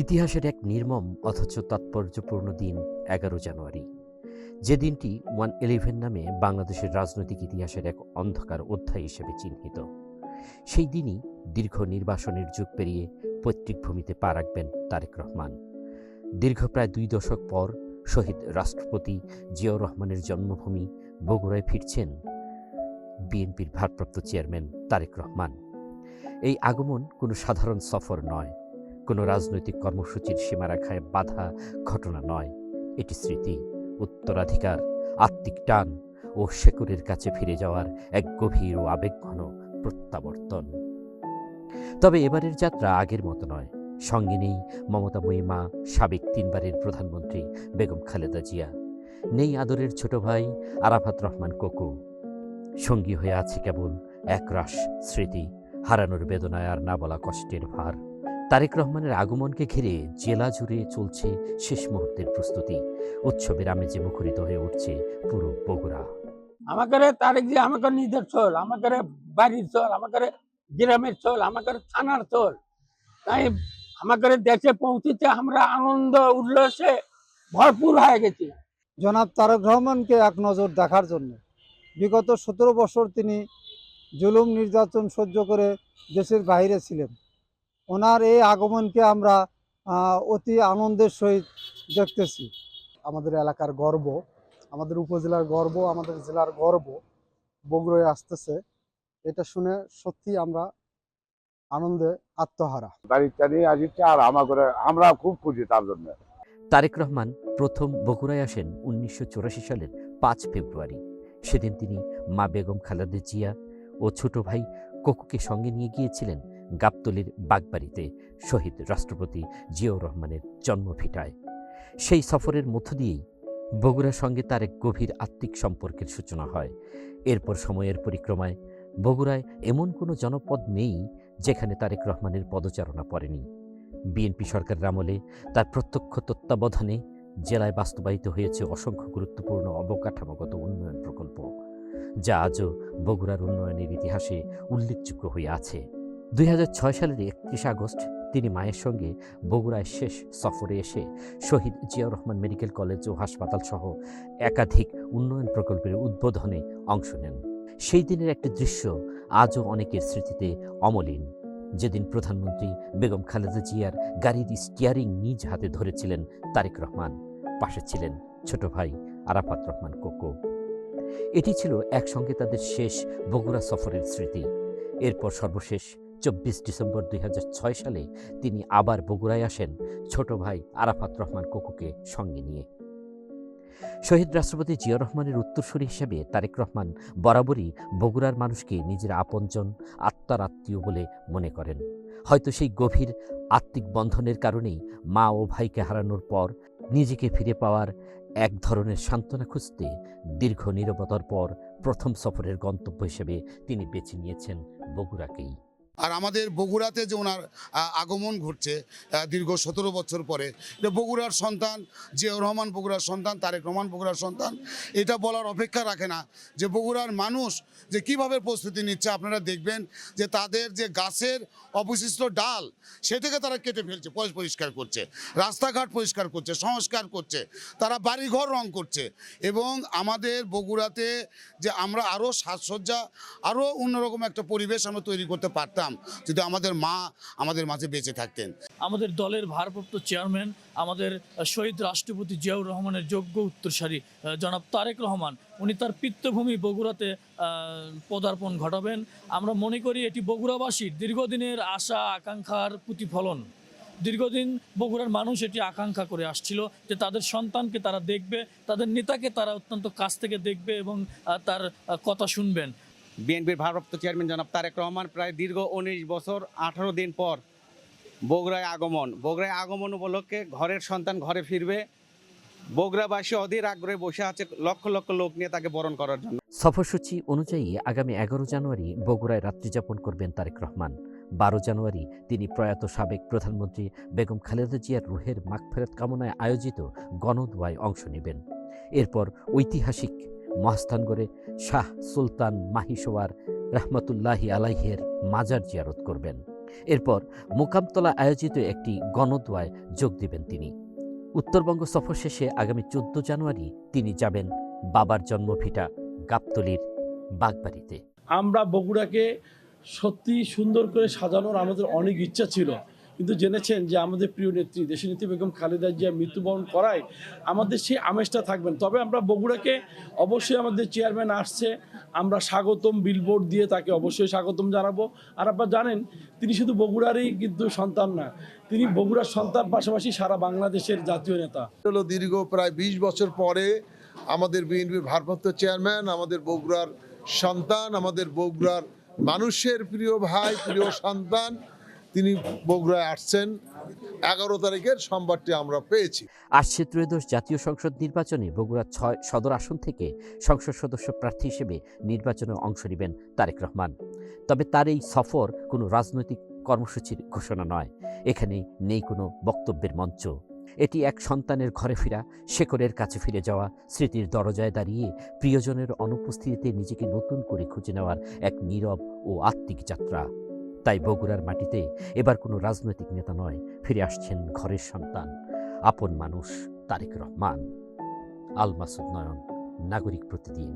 ইতিহাসের এক নির্মম অথচ তাৎপর্যপূর্ণ দিন ১১ জানুয়ারি, যে দিনটি 111 নামে বাংলাদেশের রাজনৈতিক ইতিহাসের এক অন্ধকার অধ্যায় হিসেবে চিহ্নিত। সেই দিনই দীর্ঘ নির্বাসনের যুগ পেরিয়ে পৈতৃক ভূমিতে পা রাখবেন তারেক রহমান। দীর্ঘ প্রায় ২ দশক পর শহীদ রাষ্ট্রপতি জিয়াউর রহমানের জন্মভূমি বগুড়ায় ফিরছেন বিএনপির ভারপ্রাপ্ত চেয়ারম্যান তারেক রহমান। এই আগমন কোনো সাধারণ সফর নয়, কোনো রাজনৈতিক কর্মসূচির সীমারেখায় বাধা ঘটনা নয়। এটি স্মৃতি, উত্তরাধিকার, আত্মিক টান ও শেকড়ের কাছে ফিরে যাওয়ার এক গভীর ও আবেগঘন প্রত্যাবর্তন। তবে এবারের যাত্রা আগের মতো নয়। সঙ্গে নেই মমতাময়ী মা, সাবেক ৩ বারের প্রধানমন্ত্রী বেগম খালেদা জিয়া, নেই আদরের ছোট ভাই আরাফাত রহমান কোকো। সঙ্গী হয়ে আছে কেবল একরাশ স্মৃতি, হারানোর বেদনায় আর না বলা কষ্টের ভার। তারেক রহমানের আগমনকে ঘিরে জেলা জুড়ে চলছে শেষ মুহূর্তের প্রস্তুতি। উৎসবের আমেজে মুখরিত হয়ে উঠছে পুরো বগুড়া। আমাকে তারেক জি আমাকে নিজের চল, আমাকে বাড়ির চল, আমাকে গ্রামের চল, আমাকে থানার চল। তাই আমাকে দেশে পৌঁছেছে, আমরা আনন্দ উল্লাসে ভরপুর হয়ে গেছি। জনাব তারেক রহমানকে এক নজর দেখার জন্য বিগত ১৭ বছর তিনি জুলুম নির্যাতন সহ্য করে দেশের বাইরে ছিলেন। ওনার এই আগমনকে আমরা অতি আনন্দের সহিত দেখতেছি। আমাদের এলাকার গর্ব, আমাদের উপজেলার গর্ব, আমাদের জেলার গর্ব বগুড়ায় আসতেছে। এটা শুনে সত্যি আমরা আনন্দে আত্মহারা। আর আমরা খুব খুশি তার জন্য। তারেক রহমান প্রথম বগুড়ায় আসেন ১৯৮৪ সালের ৫ ফেব্রুয়ারি। সেদিন তিনি মা বেগম খালেদা জিয়া ও ছোট ভাই কোকুকে সঙ্গে নিয়ে গিয়েছিলেন গাবতলীর বাগবাড়িতে শহীদ রাষ্ট্রপতি জিয়াউর রহমানের জন্মভিটায়। সেই সফরের মধ্য দিয়েই বগুড়ার সঙ্গে তার এক গভীর আত্মিক সম্পর্কের সূচনা হয়। এরপর সময়ের পরিক্রমায় বগুড়ায় এমন কোনো জনপদ নেই যেখানে তারেক রহমানের পদচারণা পড়েনি। বিএনপি সরকারের আমলে তার প্রত্যক্ষ তত্ত্বাবধানে জেলায় বাস্তবায়িত হয়েছে অসংখ্য গুরুত্বপূর্ণ অবকাঠামোগত উন্নয়ন প্রকল্প, যা আজও বগুড়ার উন্নয়নের ইতিহাসে উল্লেখযোগ্য হয়ে আছে। ২০০৬ সালের ৩১ আগস্ট তিনি মায়ের সঙ্গে বগুড়ায় শেষ সফরে এসে শহীদ জিয়াউর রহমান মেডিকেল কলেজ ও হাসপাতাল সহ একাধিক উন্নয়ন প্রকল্পের উদ্বোধনে অংশ নেন। সেই দিনের একটি দৃশ্য আজও অনেকের স্মৃতিতে অমলিন, যেদিন প্রধানমন্ত্রী বেগম খালেদা জিয়ার গাড়ির স্টিয়ারিং নিজ হাতে ধরেছিলেন তারেক রহমান, পাশে ছিলেন ছোট ভাই আরাফাত রহমান কোকো। এটি ছিল একসঙ্গে তাদের শেষ বগুড়া সফরের স্মৃতি। এরপর সর্বশেষ ২৪ ডিসেম্বর ২০০৬ সালে তিনি আবার বগুড়ায় আসেন ছোট ভাই আরাফাত রহমান কোকোকে সঙ্গে নিয়ে। শহীদ রাষ্ট্রপতি জিয়াউর রহমানের উত্তরসূরি হিসেবে তারেক রহমান বরাবরই বগুড়ার মানুষকে নিজের আপনজন, আত্মার আত্মীয় বলে মনে করেন। হয়তো সেই গভীর আত্মিক বন্ধনের কারণেই মা ও ভাইকে হারানোর পর নিজেকে ফিরে পাওয়ার এক ধরনের সান্ত্বনা খুঁজতে দীর্ঘ নীরবতার পর প্রথম সফরের গন্তব্য হিসেবে তিনি বেছে নিয়েছেন বগুড়াকেই। আর আমাদের বগুড়াতে যে ওনার আগমন ঘটছে দীর্ঘ ১৭ বছর পরে, এটা বগুড়ার সন্তান জিয়াউর রহমান বগুড়ার সন্তান, তারেক রহমান বগুড়ার সন্তান, এটা বলার অপেক্ষা রাখে না যে বগুড়ার মানুষ যে কিভাবে প্রস্তুতি নিচ্ছে। আপনারা দেখবেন যে তাদের যে গাছের অবশিষ্ট ডাল সেটাকে তারা কেটে ফেলছে, পরিষ্কার করছে, রাস্তাঘাট পরিষ্কার করছে, সংস্কার করছে, তারা বাড়িঘর রং করছে। এবং আমাদের বগুড়াতে যে আমরা আরও সাজসজ্জা, আরও অন্যরকম একটা পরিবেশ আমরা তৈরি করতে পারতাম যদি আমাদের মা আমাদের মাঝে বেঁচে থাকতেন। আমাদের দলের ভারপ্রাপ্ত চেয়ারম্যান, আমাদের শহীদ রাষ্ট্রপতি জিয়াউর রহমানের যোগ্য উত্তরসূরি জনাব তারেক রহমান, উনি তার পিতৃভূমি বগুড়াতে পদার্পণ ঘটাবেন। আমরা মনে করি এটি বগুড়াবাসীর দীর্ঘদিনের আশা আকাঙ্ক্ষার প্রতিফলন। দীর্ঘদিন বগুড়ার মানুষ এটি আকাঙ্ক্ষা করে আসছিল যে তাদের সন্তানকে তারা দেখবে, তাদের নেতাকে তারা অত্যন্ত কাছ থেকে দেখবে এবং তার কথা শুনবেন। বিএনপির ভারপ্রাপ্ত চেয়ারম্যান জনাব তারেক রহমান প্রায় দীর্ঘ ১৯ বছর ১৮ দিন পর বগুড়ায় আগমন উপলক্ষে ঘরের সন্তান ঘরে ফিরবে। বগুড়াবাসী অধীর আগ্রহে বসে আছে লক্ষ লক্ষ লোক নিয়ে তাকে বরণ করার জন্য। সফরসূচি অনুযায়ী আগামী ১১ জানুয়ারি বগুড়ায় রাত্রিযাপন করবেন তারেক রহমান। ১২ জানুয়ারি তিনি প্রয়াত সাবেক প্রধানমন্ত্রী বেগম খালেদা জিয়ার রুহের মাগফিরাত কামনায় আয়োজিত গণদোয়ায় অংশ নেবেন। এরপর ঐতিহাসিক মহাস্থানগড়ে শাহ সুলতান মাহিসোয়ার রহমতুল্লাহি আলাইহের মাজার জিয়ারত করবেন। এরপর মোকামতলা আয়োজিত একটি গণদোয়ায় যোগ দেবেন তিনি। উত্তরবঙ্গ সফর শেষে আগামী 14 জানুয়ারি তিনি যাবেন বাবার জন্মভিটা গাবতলীর বাগবাড়িতে। আমরা বগুড়াকে সত্যি সুন্দর করে সাজানোর আমাদের অনেক ইচ্ছা ছিল, কিন্তু জেনেছেন যে আমাদের প্রিয় নেত্রী দেশনেত্রী বেগম খালেদা জিয়া মৃত্যুবরণ করায় আমাদের সেই আমেজটা থাকবেন। তবে আমরা বগুড়াকে অবশ্যই, আমাদের চেয়ারম্যান আসছে, আমরা স্বাগতম বিলবোর্ড দিয়ে তাকে অবশ্যই স্বাগতম জানাবো। আর আপনারা জানেন তিনি শুধু বগুড়ারই কিন্তু সন্তান না, তিনি বগুড়ার সন্তান, পাশাপাশি সারা বাংলাদেশের জাতীয় নেতা। হলো দীর্ঘ প্রায় 20 বছর পরে আমাদের বিএনপির ভারপ্রাপ্ত চেয়ারম্যান, আমাদের বগুড়ার সন্তান, আমাদের বগুড়ার মানুষের প্রিয় ভাই, প্রিয় সন্তান, তিনি বগুড়ায় আসছেন। 11 তারিখের সোমবারটি আমরা পেয়েছি। আসছে ত্রয়োদশ জাতীয় সংসদ নির্বাচনে বগুড়া 6 সদর আসন থেকে সংসদ সদস্য প্রার্থী হিসেবে নির্বাচনে অংশ নেবেন তারেক রহমান। তবে তার এই সফর কোনো রাজনৈতিক কর্মসূচির ঘোষণা নয়, এখানে নেই কোনো বক্তব্যের মঞ্চ। এটি এক সন্তানের ঘরে ফেরা, শেকড়ের কাছে ফিরে যাওয়া, স্মৃতির দরজায় দাঁড়িয়ে প্রিয়জনের অনুপস্থিতিতে নিজেকে নতুন করে খুঁজে নেওয়ার এক নীরব ও আত্মিক যাত্রা। তাই বগুড়ার মাটিতে এবার কোনো রাজনৈতিক নেতা নয়, ফিরে আসছেন ঘরের সন্তান, আপন মানুষ তারেক রহমান। আল মাসুদ নয়ন, নাগরিক প্রতিদিন।